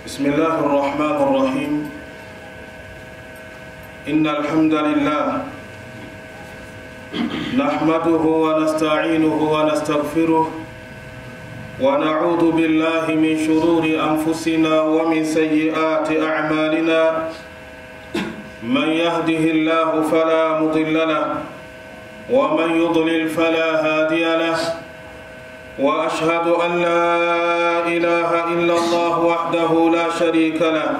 بسم الله الرحمن الرحيم. إن الحمد لله نحمده ونستعينه ونستغفره ونعوذ بالله من شرور أنفسنا ومن سيئات أعمالنا. من يهده الله فلا مضل له ومن يضلل فلا هادي له. وأشهد أن لا إله إلا الله وحده لا شريك له.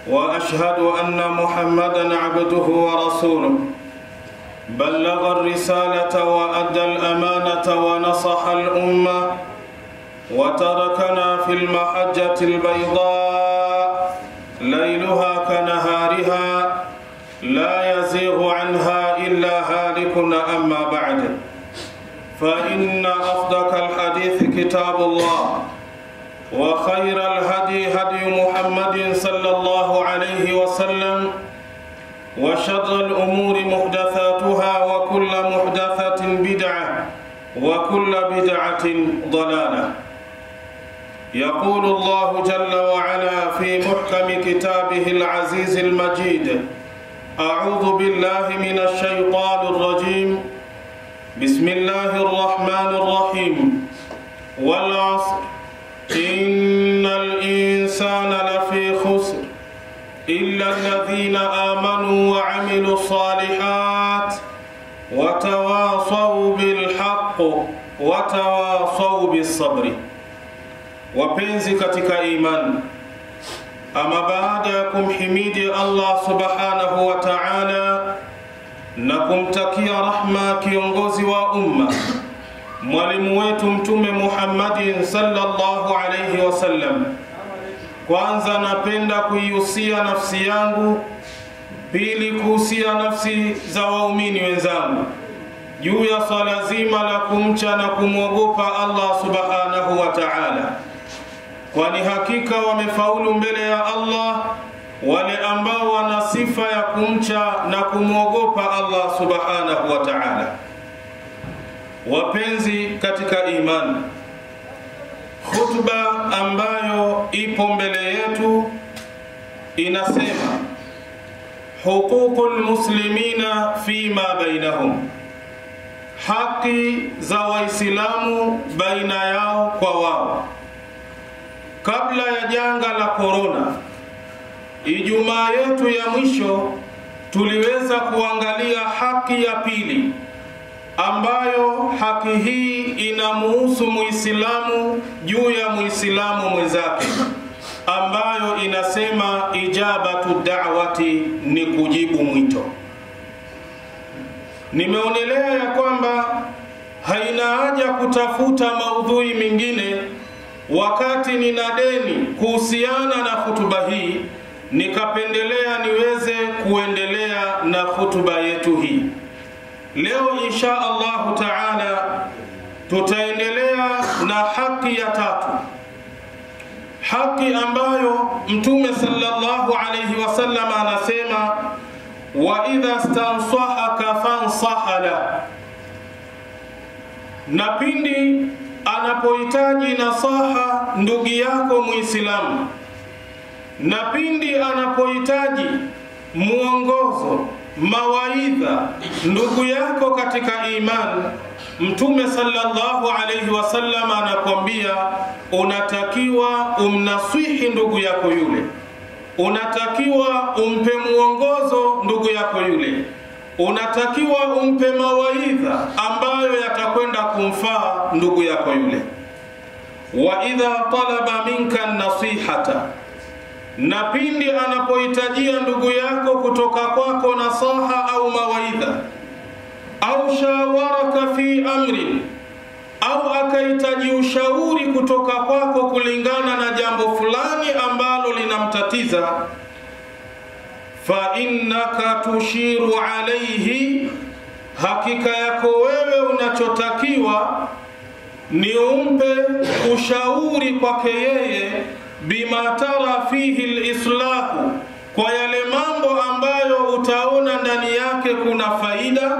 وأشهد أن محمدًا عبده ورسوله. بلغ الرسالة وأدى الأمانة ونصح الأمة وتركنا في المحجة البيضاء ليلها كنهارها لا يزيغ عنها إلا هالك. أما بعد، فإن أصدق الحديث كتاب الله، وخير الهدي هدي محمد صلى الله عليه وسلم، وشر الأمور محدثاتها، وكل محدثة بدعة، وكل بدعة ضلالة. يقول الله جل وعلا في محكم كتابه العزيز المجيد: أعوذ بالله من الشيطان الرجيم. بسم الله الرحمن الرحيم. والعصر إن الإنسان لفي خسر إلا الذين آمنوا وعملوا الصالحات وتواصوا بالحق وتواصوا بالصبر. Wapenzi katika imani, ama baada ya kumhimidi Allah subhanahu wa ta'ala na kumtakia rahma kiongozi wa umma, mwalimu wetu Mtume Muhammad sallallahu alayhi wasallam, kwanza napenda kuihusia nafsi yangu, pili kuhusia nafsi za waumini wenzangu juu ya swala zima la kumcha na kumwogopa Allah subhanahu wa ta'ala, kwani hakika wamefaulu mbele ya Allah wale ambao wana sifa ya kumcha na kumwogopa Allah subhanahu wa ta'ala. Wapenzi katika imani, khutba ambayo ipo mbele yetu inasema huququl muslimina fima bainahum, haki za waislamu baina yao kwa wao. Kabla ya janga la corona, Ijumaa yetu ya mwisho tuliweza kuangalia haki ya pili, ambayo haki hii inamuhusu Muislamu juu ya Muislamu mwenzake, ambayo inasema ijabatu da'wati, ni kujibu mwito. Nimeonelea ya kwamba haina haja kutafuta maudhui mengine wakati nina deni kuhusiana na hutuba hii, nikapendelea niweze kuendelea na hutuba yetu hii. Leo insha Allah Ta'ala tutaendelea na haki ya tatu, haki ambayo Mtume sallallahu alayhi wasallam anasema wa idha stansahaka fansahala, na pindi anapohitaji nasaha ndugu yako Muislamu, na pindi anapohitaji muongozo, mawaidha ndugu yako katika imani, Mtume sallallahu alayhi wasallam anakuambia unatakiwa umnasihi ndugu yako yule, unatakiwa umpe muongozo ndugu yako yule, unatakiwa umpe mawaidha ambayo yatakwenda kumfaa ndugu yako yule. Wa idha talaba minka nasihata, na pindi anapohitajia ndugu yako kutoka kwako nasaha au mawaidha, au shawaraka fi amri, au akahitaji ushauri kutoka kwako kulingana na jambo fulani ambalo linamtatiza, fa innaka tushiru alayhi, hakika yako wewe unachotakiwa ni umpe ushauri kwake yeye, bima tara fihi alislahu, kwa yale mambo ambayo utaona ndani yake kuna faida,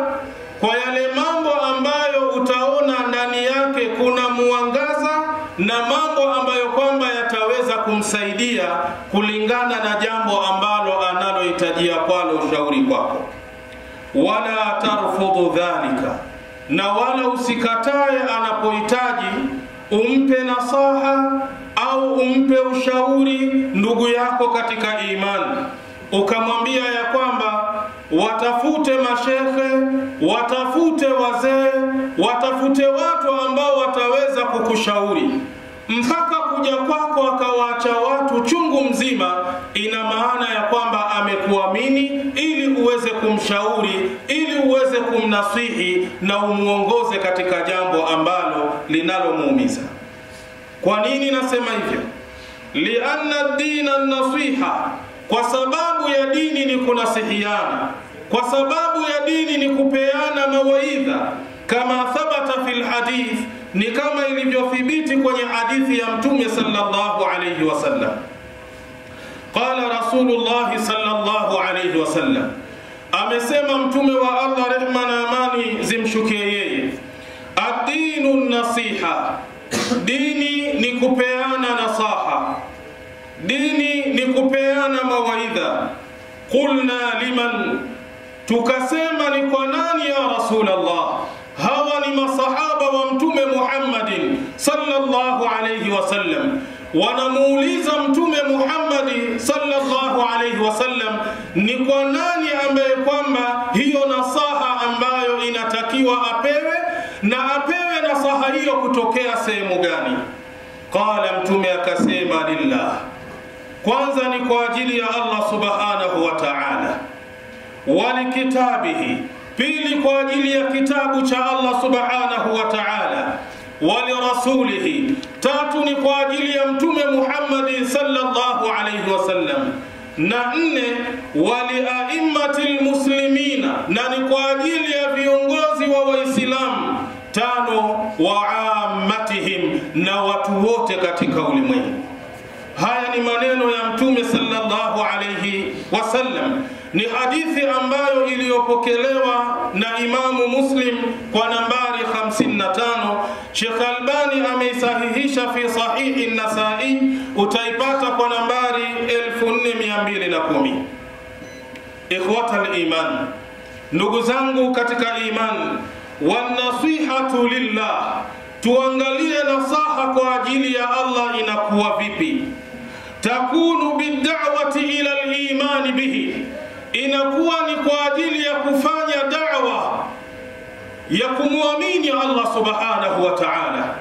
kwa yale mambo ambayo utaona ndani yake kuna muangaza, na mambo ambayo kwamba yataweza kumsaidia kulingana na jambo ambalo analohitajia kwalo ushauri kwako. Wala tarfudhu dhalika, na wala usikatae anapohitaji umpe nasaha au umpe ushauri ndugu yako katika imani, ukamwambia ya kwamba watafute mashehe, watafute wazee, watafute watu ambao wataweza kukushauri. Mpaka kuja kwako akawaacha watu chungu mzima, ina maana ya kwamba amekuamini ili uweze kumshauri, ili uweze kumnasihi na umuongoze katika jambo ambalo linalomuumiza. Kwa nini nasema hivyo? Lianna dina nasiha, kwa sababu ya dini ni kunasihiana, kwa sababu ya dini ni kupeana mawaidha. Kama thabata fil hadith, ni kama ilivyothibiti kwenye hadithi ya Mtume sallallahu alayhi wasallam. Qala Rasulullah sallallahu alayhi wasallam, amesema Mtume wa Allah, rehma na amani zimshukie yeye, ad-dinu nasiha, dini ni kupeana nasaha, dini ni kupeana mawaidha. Qulna liman, tukasema ni kwa nani ya Rasulullah? Hawa ni masahaba wa Mtume Muhammadin sallallahu alayhi wasallam. Wanamuuliza Mtume Muhammad sallallahu alayhi wasallam, ni kwa nani ambaye kwamba hiyo nasaha ambayo inatakiwa apewe, na apewe nasaha hiyo kutokea sehemu gani? Qala, Mtume akasema lillah, kwanza ni kwa ajili ya Allah subhanahu wa ta'ala, walikitabihi, pili kwa ajili ya kitabu cha Allah subhanahu wa ta'ala, walirasulihi, tatu ni kwa ajili ya Mtume Muhammad sallallahu alayhi wasallam, na nne waliaimmatil muslimina, na ni kwa ajili ya viongozi wa Waislamu, tano wa ammatihim, na watu wote katika ulimwengu. Haya ni maneno ya Mtume sallallahu alayhi wasallam. Ni hadithi ambayo iliyopokelewa na Imamu Muslim kwa nambari 55. Sheikh Albani ameisahihisha fi sahihi an-Nasa'i, utaipata kwa nambari 4210. Ikhwatal iman, ndugu zangu katika iman, wan nasihatu lillah, tuangalie nasaha kwa ajili ya Allah inakuwa vipi. Takunu bid'awati ila al-iman bihi, inakuwa ni kwa ajili ya kufanya da'wa ya kumwamini Allah subhanahu wa ta'ala.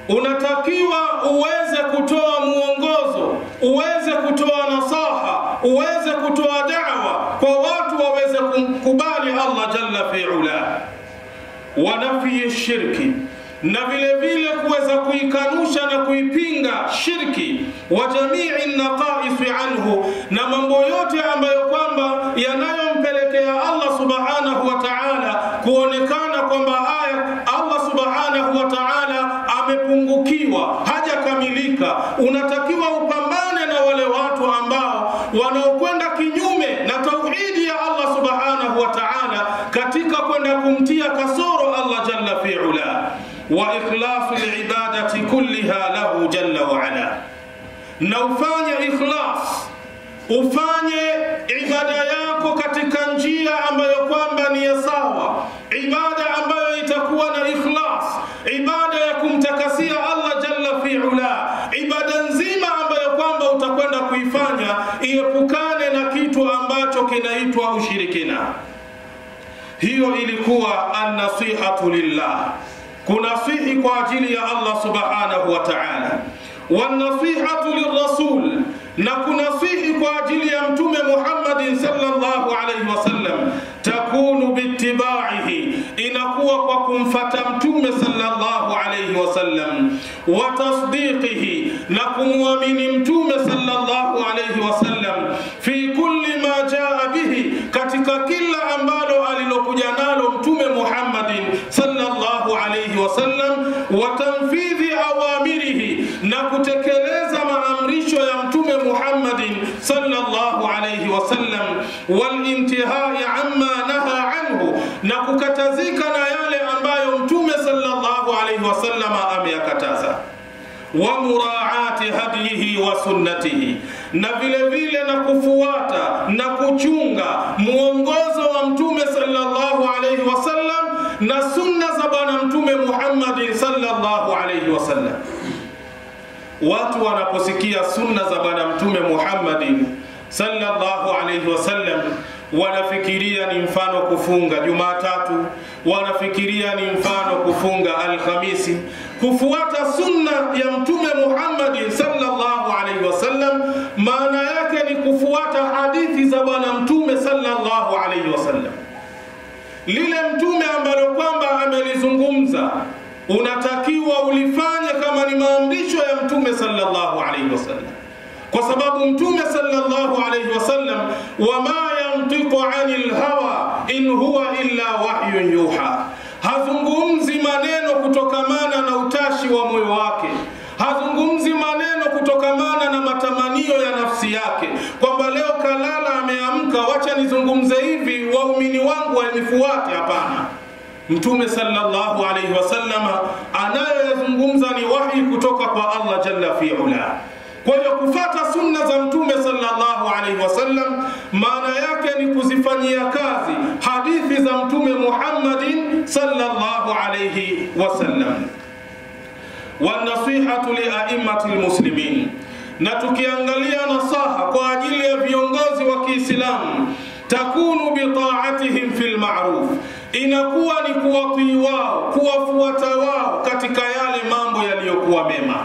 Unatakiwa uweze kutoa muongozo, uweze kutoa nasaha, uweze kutoa da'wa kwa watu waweze kumkubali Allah jalla fi'ala. Wa nafi shirki, na vile vile kuweza kuikanusha na kuipinga shirki, wa jamii naqais anhu, na mambo yote ambayo kwamba yanayompelekea Allah subhanahu wa ta'ala kuonekana kwamba Allah subhanahu wa ta'ala amepungukiwa, hajakamilika. Unatakiwa upambane na wale watu ambao wanaokwenda kinyume na tauhidi ya Allah subhanahu wa ta'ala katika kwenda kumtia kasoro Allah jalla fi'ala. Wa ikhlasu al-ibadati kulliha lahu jalla wa ala, na ufanye ikhlas, ufanye ibada yako katika njia ambayo kwamba ni sawa, ibada ambayo itakuwa na ikhlas, ibada ya kumtakasia Allah jalla fi'ala, ibada nzima ambayo kwamba utakwenda kuifanya iepukane na kitu ambacho kinaitwa ushirikina. Hiyo ilikuwa an-nasihatu lillah, kunasihi kwa ajili ya Allah subhanahu wa ta'ala. Wan-nasihatu lirrasul, na kunasihi kwa ajili ya Mtume Muhammad sallallahu alayhi wasallam. Takunu bittiba'ihi, inakuwa kwa kumfuata Mtume sallallahu alayhi wasallam. Wa tasdiqihi, na kumwamini Mtume sallallahu alayhi wasallam fi kulli ma jaa bihi, katika kila ambalo alilokuja nalo Mtume Muhammad sallallahu alayhi wasallam. Wa tanfidhi awamirihi, na kutekeleza maamrisho ya Mtume Muhammad sallallahu alayhi wasallam. Wal intihai amma naha anhu, na kukatazika na yale ambayo Mtume sallallahu alayhi wasallam ameyakataza. wa muraati hadihi wa sunnatihi, na vile vile na kufuata na kuchunga muongozo wa mtume sallallahu alayhi wasallam na sunna za bwana mtume Muhammad sallallahu alayhi wasallam. Watu wanaposikia sunna za bwana mtume Muhammad sallallahu alayhi wasallam wanafikiria ni mfano kufunga Jumatatu, wanafikiria ni mfano kufunga Alhamisi. Kufuata sunna ya mtume Muhammad sallallahu alayhi wasallam maana yake ni kufuata hadithi za bwana mtume sallallahu alayhi wasallam. Lile mtume ambalo kwamba amelizungumza unatakiwa ulifanye kama ni maamrisho ya mtume sallallahu alayhi wasallam, kwa sababu mtume sallallahu alayhi wasallam wama yantiqu anil hawa in huwa illa wahyun yuha, hazungumzi maneno kutokamana na utashi wa moyo wake, hazungumzi maneno kutokamana na matamanio ya nafsi yake, kwamba leo kalala ameamka wacha nizungumze hivi waumini wangu wanifuate. Hapana, mtume sallallahu alayhi wasallam anayozungumza ni wahi kutoka kwa Allah jalla fi ula. Kwa hiyo kufuata sunna za mtume sallallahu alayhi wasallam maana yake ni kuzifanyia kazi hadithi za mtume Muhammadin sallallahu alayhi wasallam. Wanasihatu li a'immatil muslimin, na tukiangalia nasaha kwa ajili ya viongozi wa Kiislamu, takunu bi ta'atihim fil ma'ruf, inakuwa ni kuwatii wao, kuwafuata wao katika yale mambo yaliyokuwa mema.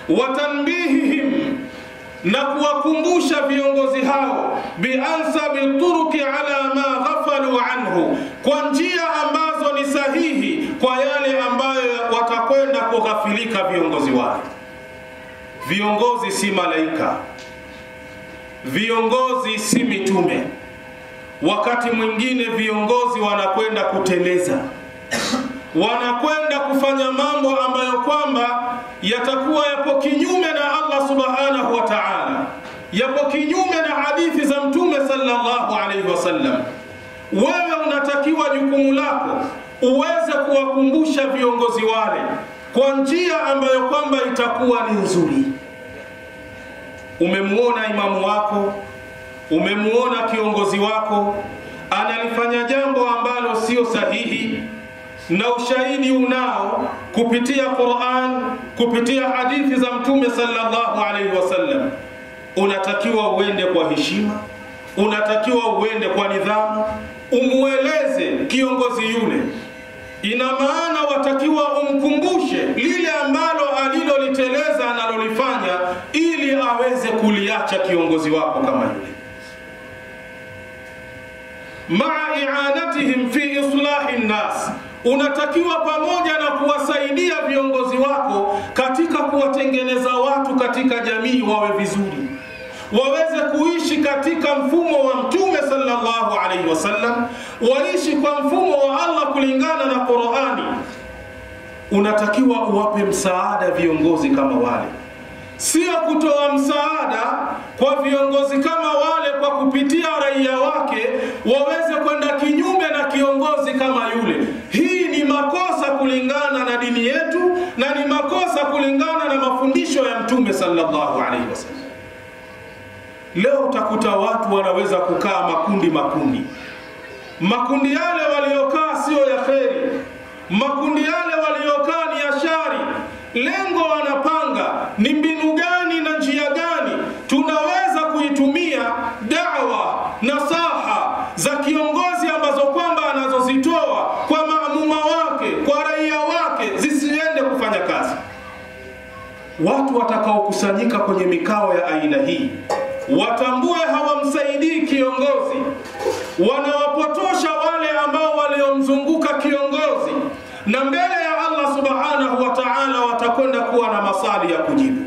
Watanbihihim, na kuwakumbusha viongozi hao biansabi turuki ala ma ghafalu anhu, kwa njia ambazo ni sahihi kwa yale ambayo watakwenda kughafilika viongozi wale. Viongozi si malaika, viongozi si mitume. Wakati mwingine viongozi wanakwenda kuteleza, wanakwenda kufanya mambo ambayo kwamba yatakuwa yapo kinyume na Allah subhanahu wa ta'ala, yapo kinyume na hadithi za mtume sallallahu alayhi wasallam. Wewe unatakiwa jukumu lako uweze kuwakumbusha viongozi wale kwa njia ambayo kwamba itakuwa ni nzuri. Umemuona imamu wako, umemuona kiongozi wako analifanya jambo ambalo sio sahihi, na ushahidi unao kupitia Qur'an, kupitia hadithi za mtume sallallahu alayhi wasallam, unatakiwa uende kwa heshima, unatakiwa uende kwa nidhamu, umueleze kiongozi yule. Ina maana watakiwa umkumbushe lile ambalo aliloliteleza analolifanya, ili aweze kuliacha kiongozi wako kama yule. Ma'a i'anatihim fi islahi nnas, unatakiwa pamoja na kuwasaidia viongozi wako katika kuwatengeneza watu katika jamii wawe vizuri, waweze kuishi katika mfumo wa mtume sallallahu alayhi wasallam, waishi kwa mfumo wa Allah kulingana na Qur'ani. Unatakiwa uwape msaada viongozi kama wale, sio kutoa msaada kwa viongozi kama wale kwa kupitia raia wake waweze kwenda kinyume na kiongozi kama yule. Hii ni makosa kulingana na dini yetu, na ni makosa kulingana na mafundisho ya mtume sallallahu alayhi wasallam. Leo utakuta watu wanaweza kukaa makundi yale waliokaa sio ya kheri, makundi yale waliokaa ni ya shari. Lengo wanapanga ni mbinu gani na njia gani tunaweza kuitumia da'wa, nasaha za kiongozi ambazo kwamba anazozitoa kwa maamuma wake, kwa raia wake, zisiende kufanya kazi. Watu watakaokusanyika kwenye mikao ya aina hii watambue hawamsaidii kiongozi, wanawapotosha wale ambao waliomzunguka kiongozi, na mbele ya Allah subhanahu wa ta'ala watakwenda kuwa na masali ya kujibu.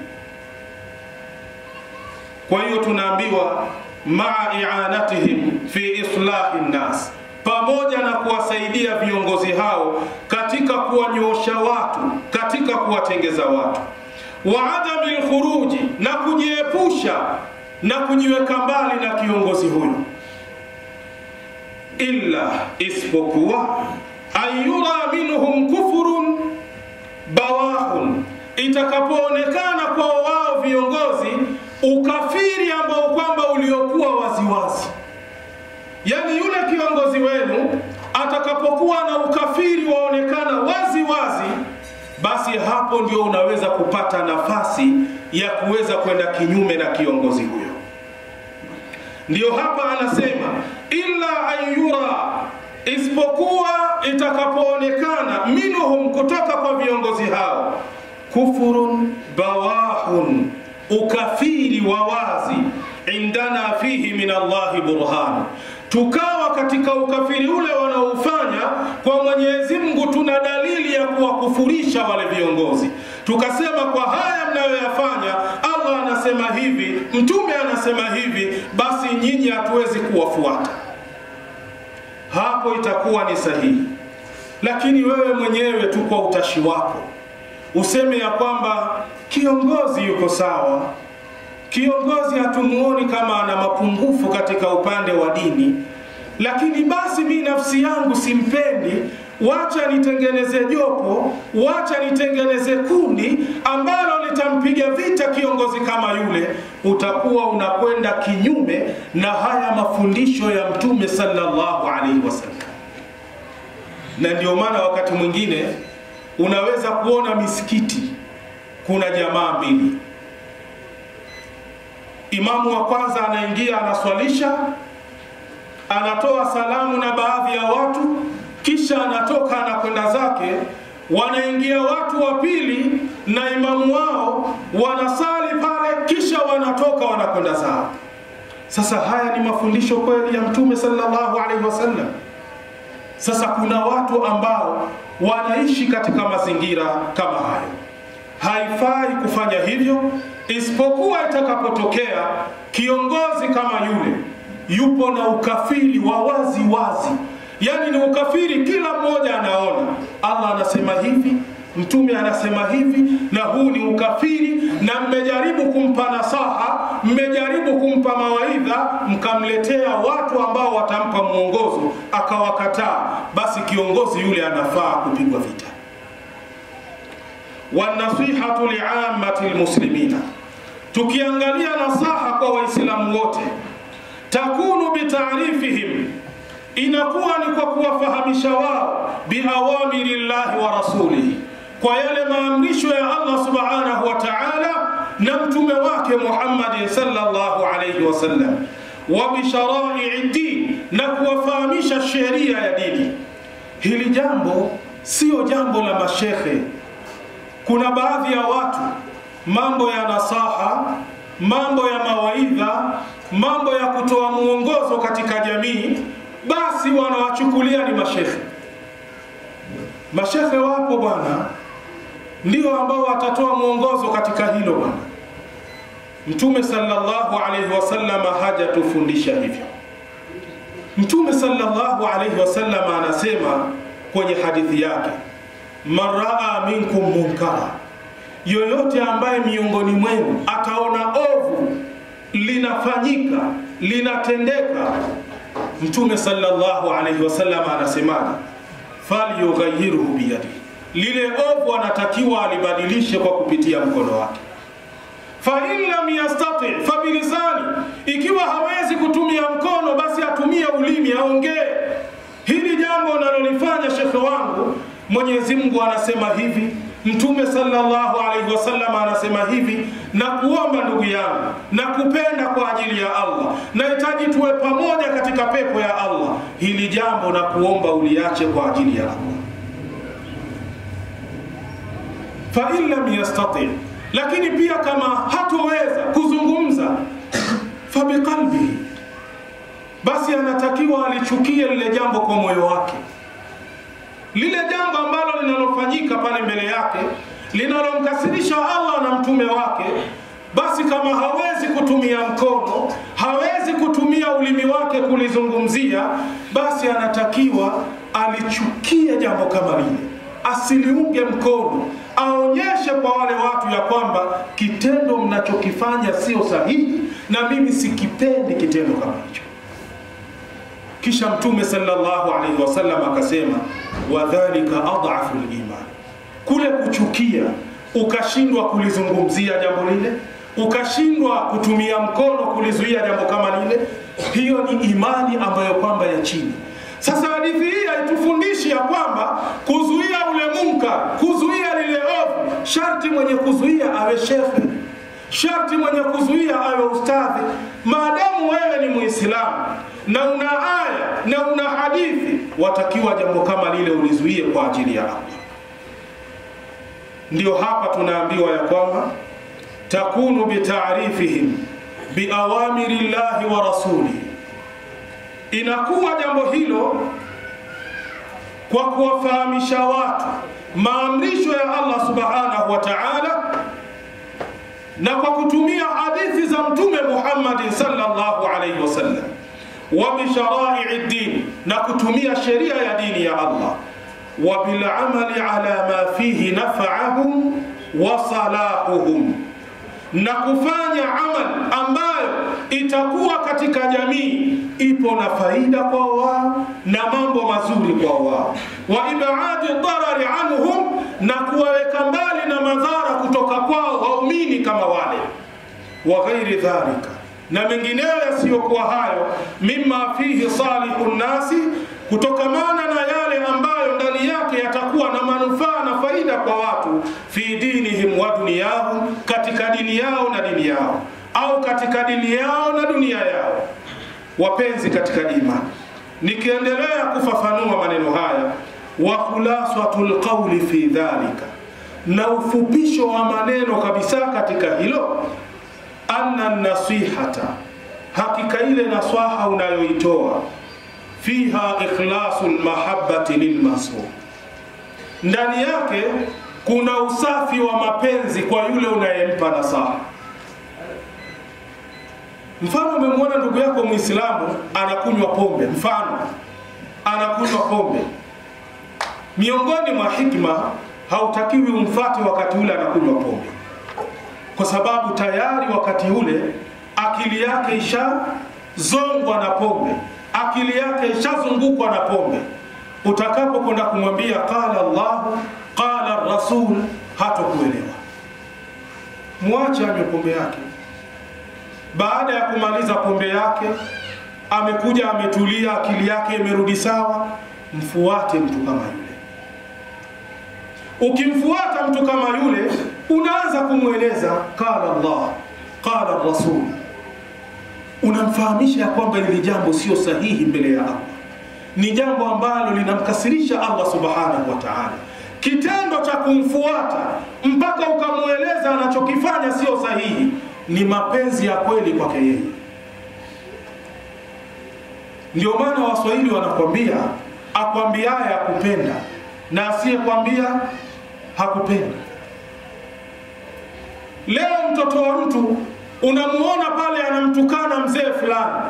Kwa hiyo tunaambiwa ma'a i'anatihim fi islahi nnas, pamoja na kuwasaidia viongozi hao katika kuwanyoosha watu, katika kuwatengeza watu, wa adamil khuruji, na kujiepusha na kujiweka mbali na kiongozi huyo, illa, isipokuwa ayura minhum kufurun bawahun, itakapoonekana kwa wao viongozi ukafiri ambao kwamba uliokuwa waziwazi, yani yule kiongozi wenu atakapokuwa na ukafiri waonekana wazi wazi, basi hapo ndio unaweza kupata nafasi ya kuweza kwenda kinyume na kiongozi huyo. Ndio hapa anasema illa ayura, isipokuwa itakapoonekana minhum, kutoka kwa viongozi hao, kufurun bawahun, ukafiri wa wazi, indana fihi min Allahi burhan, tukawa katika ukafiri ule wanaofanya kwa Mwenyezi Mungu tuna dalili ya kuwakufurisha wale viongozi, tukasema kwa haya mnayoyafanya Allah anasema hivi, mtume anasema hivi, basi nyinyi hatuwezi kuwafuata. Hapo itakuwa ni sahihi. Lakini wewe mwenyewe tu kwa utashi wako useme ya kwamba kiongozi yuko sawa, kiongozi hatumuoni kama ana mapungufu katika upande wa dini, lakini basi mimi nafsi yangu simpendi, wacha nitengeneze jopo, wacha nitengeneze kundi ambalo litampiga vita kiongozi kama yule. Utakuwa unakwenda kinyume na haya mafundisho ya Mtume sallallahu alaihi wasallam. Na ndio maana wakati mwingine unaweza kuona misikiti kuna jamaa mbili. Imamu wa kwanza anaingia, anaswalisha, anatoa salamu na baadhi ya watu, kisha anatoka anakwenda zake. Wanaingia watu wa pili na imamu wao, wanasali pale, kisha wanatoka wanakwenda zao. Sasa haya ni mafundisho kweli ya Mtume sallallahu alaihi wasallam? Sasa kuna watu ambao wanaishi katika mazingira kama hayo. Haifai kufanya hivyo, isipokuwa itakapotokea kiongozi kama yule yupo na ukafiri wa wazi wazi, yani ni ukafiri kila mmoja anaona Allah anasema hivi, mtume anasema hivi, na huu ni ukafiri, na mmejaribu kumpa nasaha, mmejaribu kumpa mawaidha, mkamletea watu ambao watampa mwongozo akawakataa, basi kiongozi yule anafaa kupigwa vita. Wanasihatu li'ammati almuslimina, tukiangalia nasaha kwa waislamu wote, takunu bitarifihim, inakuwa ni kwa kuwafahamisha wao biawamirillahi wa rasulihi, kwa yale maamrisho ya Allah subhanahu wa ta'ala na mtume wake Muhammad sallallahu alayhi wasallam, wa bishara'i din, na kuwafahamisha sheria ya dini. Hili jambo sio jambo la mashekhe. Kuna baadhi ya watu mambo ya nasaha, mambo ya mawaidha, mambo ya kutoa muongozo katika jamii, basi wanawachukulia ni mashekhe. Mashekhe wapo bwana, ndio ambao watatoa muongozo katika hilo bwana. Mtume sallallahu alaihi wasallam hajatufundisha hivyo. Mtume sallallahu alaihi wasallam anasema kwenye hadithi yake, maraa minkum munkara, yoyote ambaye miongoni mwenu ataona ovu linafanyika, linatendeka, Mtume sallallahu alaihi wasallam anasema falyughayyirhu biyadi, lile ovu anatakiwa alibadilishe kwa kupitia mkono wake. Fa in lam yastati fa bilisani, ikiwa hawezi kutumia mkono basi atumie ulimi, aongee. Hili jambo unalolifanya shekhe wangu, Mwenyezi Mungu anasema hivi, Mtume sallallahu alaihi wasallam anasema hivi, na kuomba ndugu yangu, na kupenda kwa ajili ya Allah, nahitaji tuwe pamoja katika pepo ya Allah, hili jambo na kuomba uliache kwa ajili ya Allah. Fa in lam yastati, lakini pia kama hatoweza kuzungumza, fa biqalbihi, basi anatakiwa alichukie lile jambo kwa moyo wake. Lile jambo ambalo linalofanyika pale mbele yake linalomkasirisha Allah na mtume wake, basi kama hawezi kutumia mkono, hawezi kutumia ulimi wake kulizungumzia, basi anatakiwa alichukie jambo kama lile, asiliunge mkono, aonyeshe kwa wale watu ya kwamba kitendo mnachokifanya sio sahihi na mimi sikipendi kitendo kama hicho. Kisha Mtume sallallahu alaihi wasallam akasema, wadhalika adhafu al-iman, kule kuchukia, ukashindwa kulizungumzia jambo lile, ukashindwa kutumia mkono kulizuia jambo kama lile, hiyo ni imani ambayo kwamba ya chini. Sasa hadithi hii haitufundishi ya kwamba kuzuia ule munkar, kuzuia lile ovu, sharti mwenye kuzuia awe shekhe, sharti mwenye kuzuia awe ustadhi. Maadamu wewe ni Muislamu na una aya na una hadithi, watakiwa jambo kama lile ulizuie kwa ajili ya Allah. Ndio hapa tunaambiwa ya kwamba takunu bitaarifihim biawamiri llahi wa rasulihi, inakuwa jambo hilo kwa kuwafahamisha watu maamrisho ya Allah subhanahu wa ta'ala, na kwa kutumia hadithi za Mtume Muhammad sallallahu alayhi wasallam, wa bishara'i ad-din, na kutumia sheria ya dini ya Allah, wa bil amali ala ma fihi naf'ahum wa salahuhum, na kufanya amal ambayo itakuwa katika jamii ipo na faida kwa wao na mambo mazuri kwa wao, wa ibadi darari anhum, na kuwaweka mbali na madhara kutoka kwao waumini kama wale, wa ghairi dhalika, na mengineyo yasiyokuwa hayo, mimma fihi salihun nasi, kutokamana na yale ambayo ndani yake yatakuwa na manufaa na faida kwa watu, fi dinihim wa dunyahum, katika dini yao na dini yao, au katika dini yao na dunia yao. Wapenzi katika imani, nikiendelea kufafanua maneno haya, wa khulasatul qawli fi dhalika, na ufupisho wa maneno kabisa katika hilo, anna nasihata, hakika ile naswaha unayoitoa, fiha ikhlasul mahabbati lilmasur, ndani yake kuna usafi wa mapenzi kwa yule unayempa nasaha. Mfano, umemwona ndugu yako Muislamu anakunywa pombe, mfano anakunywa pombe, miongoni mwa hikma hautakiwi umfuate wakati ule anakunywa pombe, kwa sababu tayari wakati ule akili yake ishazongwa na pombe, akili yake ishazungukwa na pombe. Utakapokwenda kumwambia qala Allah qala Rasul, hatakuelewa. Mwache anywe pombe yake. Baada ya kumaliza pombe yake, amekuja ametulia, akili yake imerudi sawa, mfuate mtu kama yule. Ukimfuata mtu kama yule, unaanza kumweleza qala Allah qala Rasul, unamfahamisha ya kwamba hili jambo sio sahihi mbele ya Allah, ni jambo ambalo linamkasirisha Allah subhanahu wa ta'ala. Kitendo cha kumfuata mpaka ukamueleza anachokifanya sio sahihi ni mapenzi ya kweli kwake yeye. Ndio maana Waswahili wanakwambia, akwambiaye akupenda na asiyekwambia hakupenda. Leo mtoto wa mtu unamuona pale anamtukana mzee fulani,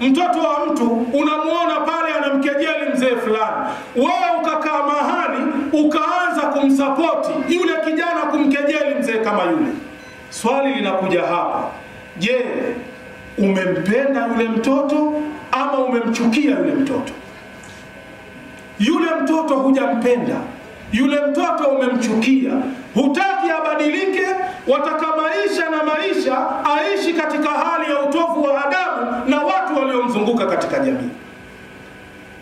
mtoto wa mtu unamuona pale anamkejeli mzee fulani, wewe ukakaa mahali ukaanza kumsapoti yule kijana, kumkejeli mzee kama yule. Swali linakuja hapa, je, umempenda yule mtoto ama umemchukia yule mtoto? Yule mtoto hujampenda, yule mtoto umemchukia, hutaki abadilike, wataka maisha na maisha aishi katika hali ya utovu wa adabu na watu waliomzunguka katika jamii.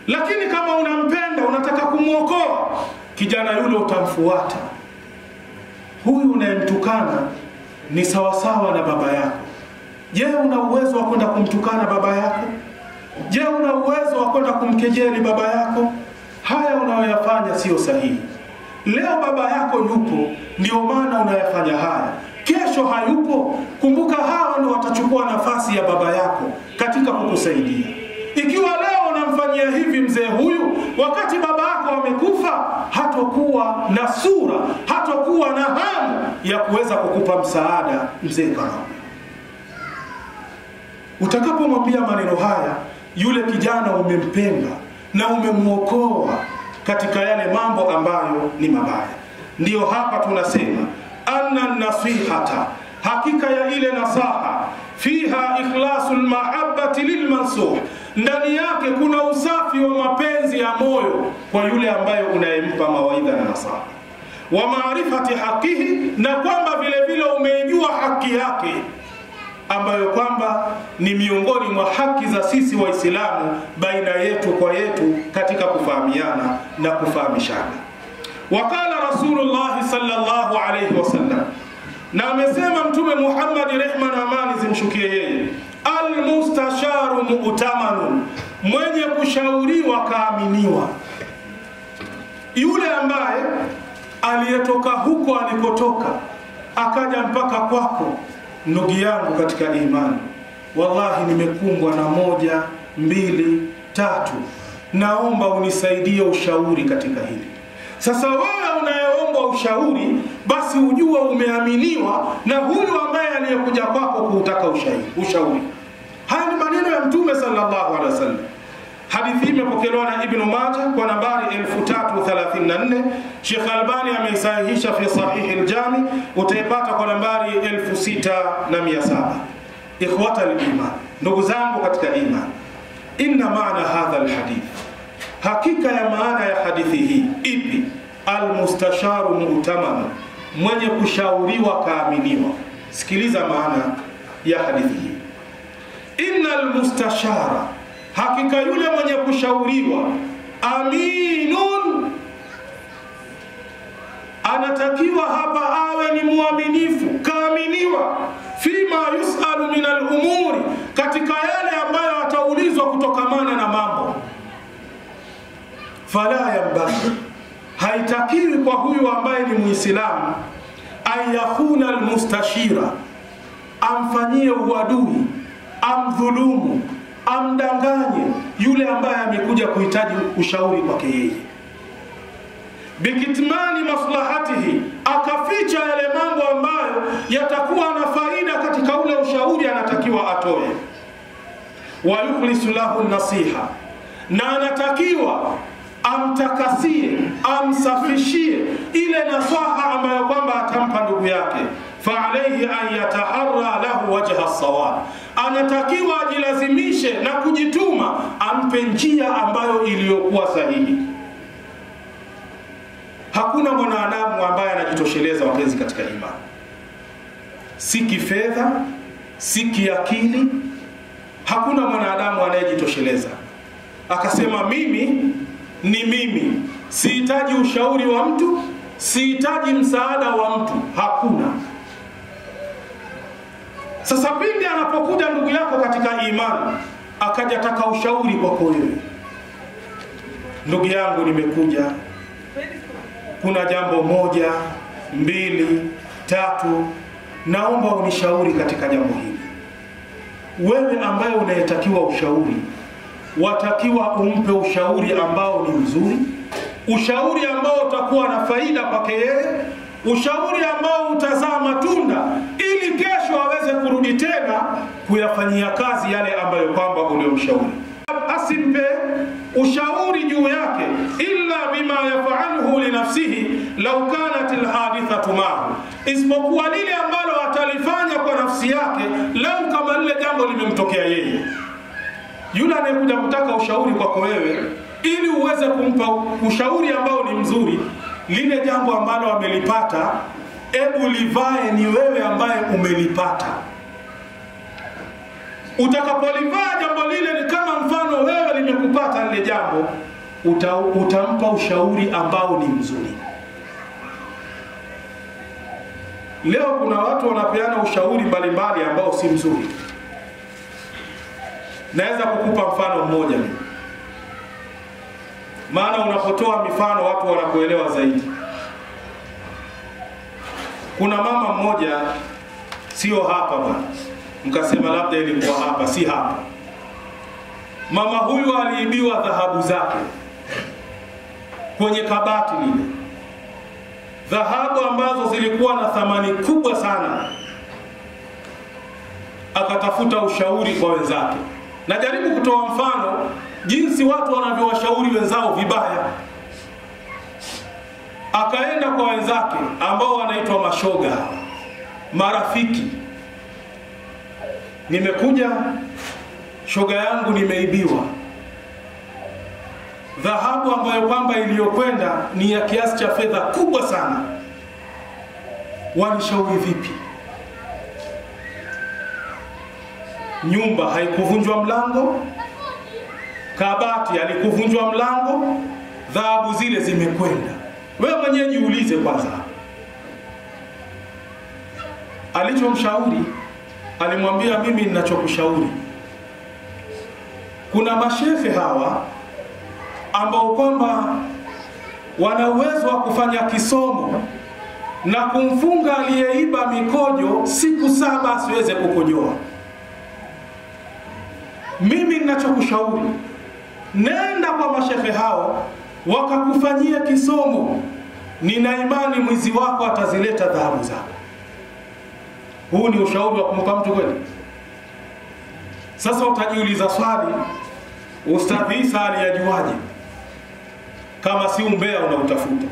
Lakini kama unampenda, unataka kumuokoa kijana yule, utamfuata. Huyu unayemtukana ni sawasawa na baba yako. Je, una uwezo wa kwenda kumtukana baba yako? Je, una uwezo wa kwenda kumkejeli baba yako? Haya unayoyafanya sio sahihi. Leo baba yako yupo, ndio maana unayafanya haya. Kesho hayupo, kumbuka hawa ndio watachukua nafasi ya baba yako katika kukusaidia. Ikiwa leo unamfanyia hivi mzee huyu, wakati baba yako amekufa, hatakuwa na sura, hatakuwa na hamu ya kuweza kukupa msaada mzee kama. Utakapomwambia maneno haya, yule kijana umempenda na umemuokoa katika yale mambo ambayo ni mabaya. Ndiyo hapa tunasema anna nasihata, hakika ya ile nasaha, fiha ikhlasul mahabbati lilmansuh, ndani yake kuna usafi wa mapenzi ya moyo kwa yule ambaye unayempa mawaidha na nasaha. wa maarifati haqihi, na kwamba vile vile umeijua haki yake, ambayo kwamba ni miongoni mwa haki za sisi Waislamu baina yetu kwa yetu katika kufahamiana na kufahamishana. Wakala Rasulullah sallallahu alayhi wasallam, na amesema Mtume Muhammad, rehma na amani zimshukie yeye, almustasharu mu'tamanu, mwenye kushauriwa kaaminiwa. Yule ambaye aliyetoka huko alikotoka akaja mpaka kwako, ndugu yangu katika imani, wallahi nimekumbwa na 1, 2, 3, naomba unisaidie ushauri katika hili. Sasa wewe unayeomba ushauri, basi ujue umeaminiwa na huyu ambaye aliyekuja kwako kutaka ushauri. Haya ni maneno ya Mtume sallallahu alaihi wasallam. Hadithi imepokelewa na Ibn Majah kwa nambari 1334. Sheikh Albani ameisahihisha fi Sahih al-Jami, utaipata kwa nambari 6700. Ikhwata al-iman, ndugu zangu katika iman, inna maana hadha al-hadith, hakika ya maana ya hadithi hii ipi? Al-mustasharu mu'taman, mwenye kushauriwa kaaminiwa. Sikiliza maana ya hadithi hii. Innal mustashara, hakika yule mwenye kushauriwa, aminun, anatakiwa hapa awe ni muaminifu, kaaminiwa, fima yusalu min al-umuri, katika yale ambayo ataulizwa kutokamana na mambo. Fala yambaghi, haitakiwi kwa huyu ambaye ni Muislamu, ayakhuna al-mustashira, amfanyie uadui, amdhulumu, amdanganye yule ambaye amekuja kuhitaji ushauri kwake yeye, bikitmani maslahatihi, akaficha yale mambo ambayo yatakuwa na faida katika ule ushauri anatakiwa atoe. Wa yukhlisu lahu nasiha, na anatakiwa amtakasie, amsafishie ile nasaha ambayo kwamba atampa ndugu yake. Fa alayhi an yataharra lahu wajha as-sawab, anatakiwa ajilazimishe na kujituma ampe njia ambayo iliyokuwa sahihi. Hakuna mwanadamu ambaye anajitosheleza, wapenzi katika imani, si kifedha, si kiakili. Hakuna mwanadamu anayejitosheleza akasema mimi ni mimi, sihitaji ushauri wa mtu, sihitaji msaada wa mtu. Hakuna. Sasa pindi anapokuja ndugu yako katika imani akaja taka ushauri kwako wewe, ndugu yangu, nimekuja, kuna jambo 1, 2, 3, naomba unishauri katika jambo hili. Wewe ambaye unayetakiwa ushauri, watakiwa umpe ushauri ambao ni mzuri, ushauri ambao utakuwa na faida kwake yeye, ushauri ambao utazaa matunda, ili kesho aweze kurudi tena kuyafanyia kazi yale ambayo kwamba uliomshauri. Asimpe ushauri juu yake illa bima yaf'aluhu li nafsihi law kanat alhadithatu ma'ahu, isipokuwa lile ambalo atalifanya kwa nafsi yake lau kama lile jambo limemtokea yeye. Yule anayekuja kutaka ushauri kwako wewe, ili uweze kumpa ushauri ambao ni mzuri, lile jambo ambalo amelipata, ebu livae ni wewe ambaye umelipata. Utakapolivaa jambo lile, ni kama mfano wewe limekupata lile jambo, utampa ushauri ambao ni mzuri. Leo kuna watu wanapeana ushauri mbalimbali ambao si mzuri. Naweza kukupa mfano mmoja, maana unapotoa mifano watu wanakuelewa zaidi. Kuna mama mmoja, sio hapa bwana, mkasema labda ilikuwa hapa, si hapa. Mama huyu aliibiwa dhahabu zake kwenye kabati lile, dhahabu ambazo zilikuwa na thamani kubwa sana. Akatafuta ushauri kwa wenzake. Najaribu kutoa mfano jinsi watu wanavyowashauri wenzao vibaya. Akaenda kwa wenzake ambao wanaitwa mashoga, marafiki. Nimekuja, shoga yangu nimeibiwa, dhahabu ambayo kwamba iliyokwenda ni ya kiasi cha fedha kubwa sana. Walishauri vipi? Nyumba haikuvunjwa mlango, kabati alikuvunjwa mlango, dhahabu zile zimekwenda. Wewe mwenyewe jiulize kwanza. Alichomshauri, alimwambia mimi ninachokushauri, kuna mashehe hawa ambao kwamba wana uwezo wa kufanya kisomo na kumfunga aliyeiba mikojo siku 7 asiweze kukojoa. Mimi ninachokushauri, nenda kwa mashehe hao wakakufanyia kisomo, nina imani mwizi wako atazileta dhahabu zako. Huu ni ushauri wa kumpa mtu kweli? Sasa utajiuliza swali, Ustadhi Isa aliyajuaje kama si umbea unautafuta?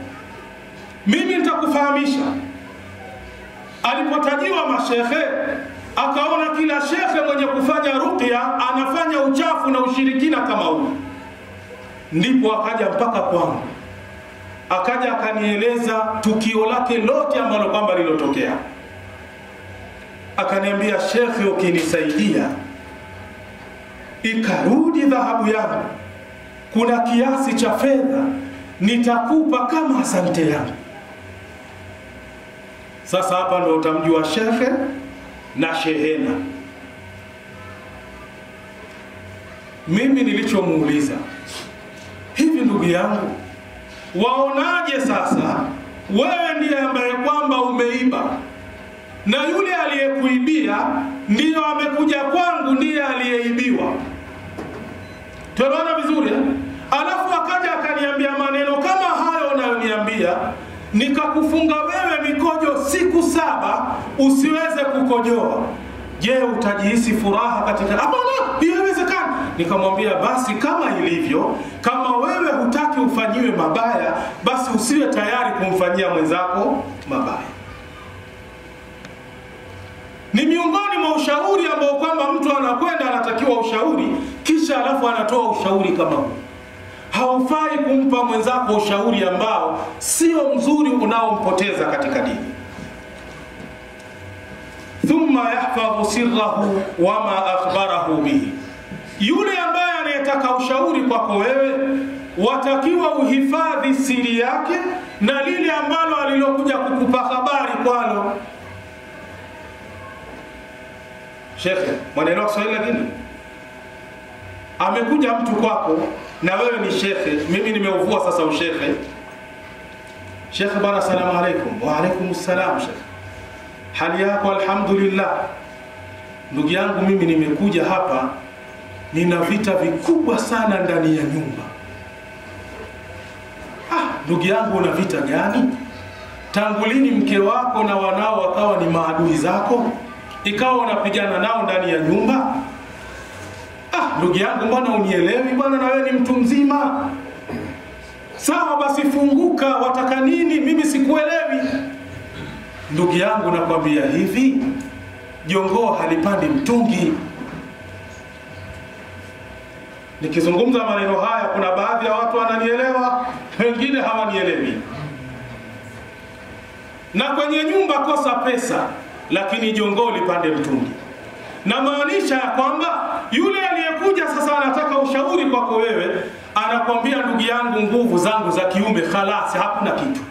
Mimi nitakufahamisha. Alipotajiwa mashehe, akaona kila shekhe mwenye kufanya ruqya anafanya uchafu na ushirikina kama huu. Ndipo akaja mpaka kwangu, akaja akanieleza tukio lake lote ambalo kwamba lilotokea. Akaniambia, shekhe, ukinisaidia ikarudi dhahabu yangu, kuna kiasi cha fedha nitakupa kama asante yangu. Sasa hapa ndo utamjua shekhe na shehena. Mimi nilichomuuliza, hivi ndugu yangu, waonaje sasa wewe ndiye ambaye kwamba umeiba na yule aliyekuibia ndiyo amekuja kwangu ndiye aliyeibiwa? Tuelewana vizuri? Alafu akaja akaniambia maneno kama hayo unayoniambia, nikakufunga wewe mikojo siku 7 usiweze kukojoa. Je, utajihisi furaha katika? Hapana, hiyo haiwezekani. Nikamwambia, basi kama ilivyo, kama wewe hutaki ufanyiwe mabaya, basi usiwe tayari kumfanyia mwenzako mabaya. Ni miongoni mwa ushauri ambao kwamba mtu anakwenda anatakiwa ushauri, kisha alafu anatoa ushauri kama huu. Haufai kumpa mwenzako ushauri ambao sio mzuri, unaompoteza katika dini. Thumma yahfadhu sirrahu wama akhbarahu bihi. Yule ambaye anayetaka ushauri kwako wewe, watakiwa uhifadhi siri yake na lile ambalo alilokuja kukupa habari kwalo. Shekhe, mwanelewa Kiswahili lakini? Amekuja mtu kwako na wewe ni shekhe, mimi nimeuvua sasa ushekhe. Shekhe bana, salamu alaikum. Wa alaikum salam shekhe. Hali yako? Alhamdulillah. Ndugu yangu, mimi nimekuja hapa, nina vita vikubwa sana ndani ya nyumba. Ndugu yangu, una vita gani? Tangu lini mke wako na wanao wakawa ni maadui zako, ikawa unapigana nao ndani ya nyumba? Ndugu yangu, mbona unielewi bwana? Na wewe ni mtu mzima. Sawa basi, funguka, wataka nini? Mimi sikuelewi. Ndugu yangu, nakwambia hivi, jongoo halipandi mtungi. Nikizungumza maneno haya, kuna baadhi ya watu wananielewa, wengine hawanielewi. Na kwenye nyumba kosa pesa, lakini jongoo lipande mtungi. Na maanisha ya kwamba yule aliyekuja sasa anataka ushauri kwako wewe, anakwambia, ndugu yangu, nguvu zangu za kiume khalasi, hakuna kitu.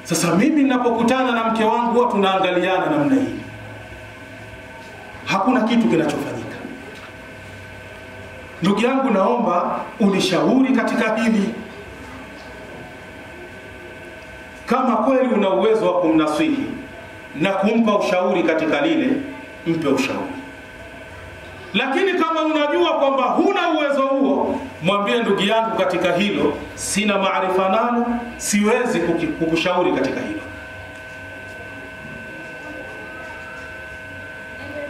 Sasa mimi ninapokutana na mke wangu huwa tunaangaliana namna hii, hakuna kitu kinachofanyika. Ndugu yangu, naomba unishauri katika hili. Kama kweli una uwezo wa kumnasihi na kumpa ushauri katika lile, mpe ushauri. Lakini kama unajua kwamba huna uwezo huo, mwambie, ndugu yangu, katika hilo sina maarifa nalo, siwezi kukushauri katika hilo.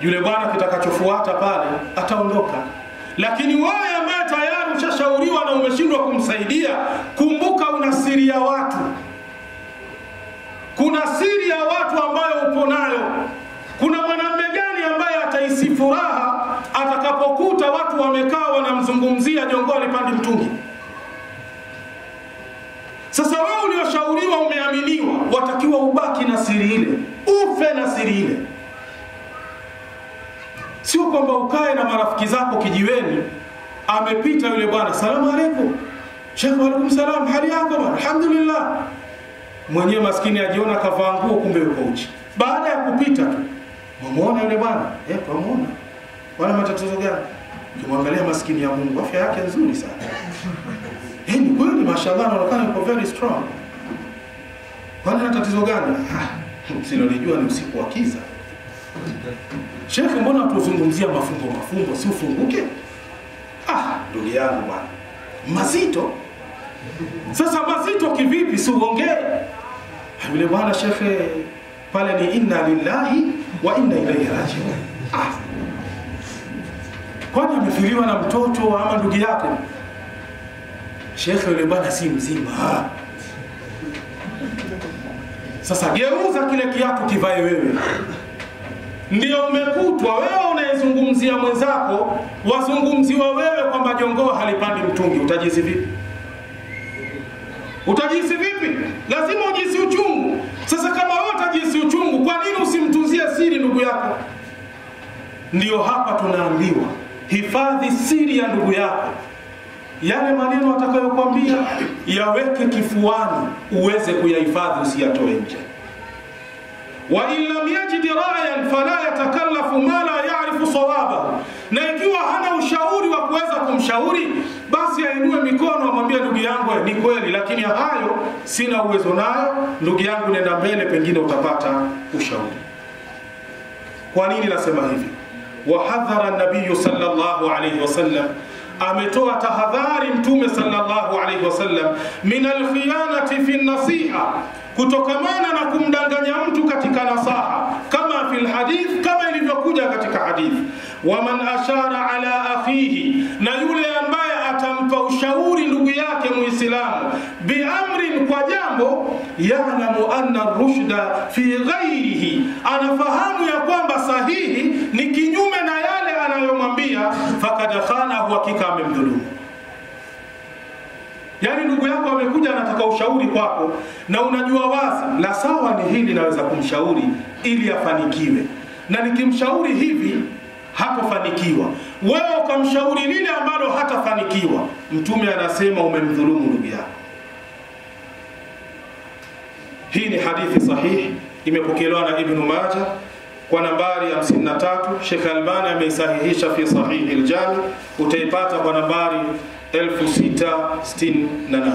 Yule bwana kitakachofuata pale ataondoka. Lakini wewe ambaye tayari ushashauriwa na umeshindwa kumsaidia, kumbuka una siri ya watu. Kuna siri ya watu ambayo upo nayo. Kuna mwanamume gani ambaye atahisi furaha atakapokuta watu wamekaa wanamzungumzia jongoo lipande mtungi? Sasa wewe ulioshauriwa, umeaminiwa, watakiwa siri ile, ufe na siri ile. Sio kwamba ukae na marafiki zako kijiweni, amepita yule bwana, salamu alaykum Sheikh, wa alaykum salam, hali yako bwana? Alhamdulillah. Mwenyewe maskini ajiona kavaa nguo, kumbe yuko uchi. Baada ya kupita tu, muone yule bwana, tuamuona. Wala matatizo gani? Ukimwangalia maskini ya Mungu, afya yake nzuri sana. Ni kweli mashallah, anaonekana yuko very strong. Wala tatizo gani? Silolijua ni usiku wa kiza. Sheikh, mbona tuzungumzia mafumbo, si ufunguke? Ndugu yangu bwana, mazito. Sasa mazito kivipi? Si uongee. Yule bwana Sheikh pale ni inna lillahi wa inna ilayhi raji'un. Kwani amefiliwa na mtoto ama ndugu yake? Sheikh yule bwana si mzima. Sasa geuza kile kiatu kivae wewe. Ndio umekutwa wewe unayezungumzia mwenzako, wazungumziwa wewe kwamba jongoo halipandi mtungi. Utajisi vipi? Utajisi vipi? Lazima ujisi uchungu. Sasa kama wewe utajisi uchungu, kwa nini usimtunzie siri ndugu yako? Ndio hapa tunaambiwa, hifadhi siri ya ndugu yako. Yale maneno atakayokuambia yaweke kifuani, uweze kuyahifadhi, usiyatoe nje. Wa in lam yajid ra'yan fala yatakallafu ma la ya'rifu sawabahu. Na ikiwa hana ushauri wa kuweza kumshauri, basi ainue mikono amwambie, ndugu yangu, ni kweli lakini hayo sina uwezo nayo, ndugu yangu, nenda mbele, pengine utapata ushauri. Kwa nini nasema hivi? Wa hadhara an-nabiy sallallahu alayhi wasallam, ametoa tahadhari Mtume sallallahu alayhi wasallam min al-khiyanati fi an-nasiha, kutokamana na kumdanganya mtu katika nasaha, kama fil hadith, kama ilivyokuja katika hadith. Wa man ashara ala akhihi, na yule ambaye atampa ushauri ndugu yake Muislamu, bi amrin, kwa jambo, ya'lamu anna ar-rushda fi ghayrihi, anafahamu ya kwamba sahihi ni kinyume na yale anayomwambia, fakad khanahu, hakika amemdhulumu. Yani ndugu yako amekuja anataka ushauri kwako, na unajua wazi la sawa ni hili, naweza kumshauri ili afanikiwe, na nikimshauri hivi hatofanikiwa. Wewe ukamshauri lile ambalo hatafanikiwa, Mtume anasema umemdhulumu ndugu yako. Hii ni hadithi sahihi, imepokelewa na Ibn Majah kwa nambari 53. Sheikh Albani ameisahihisha fi Sahih al-Jami, utaipata kwa nambari 1668.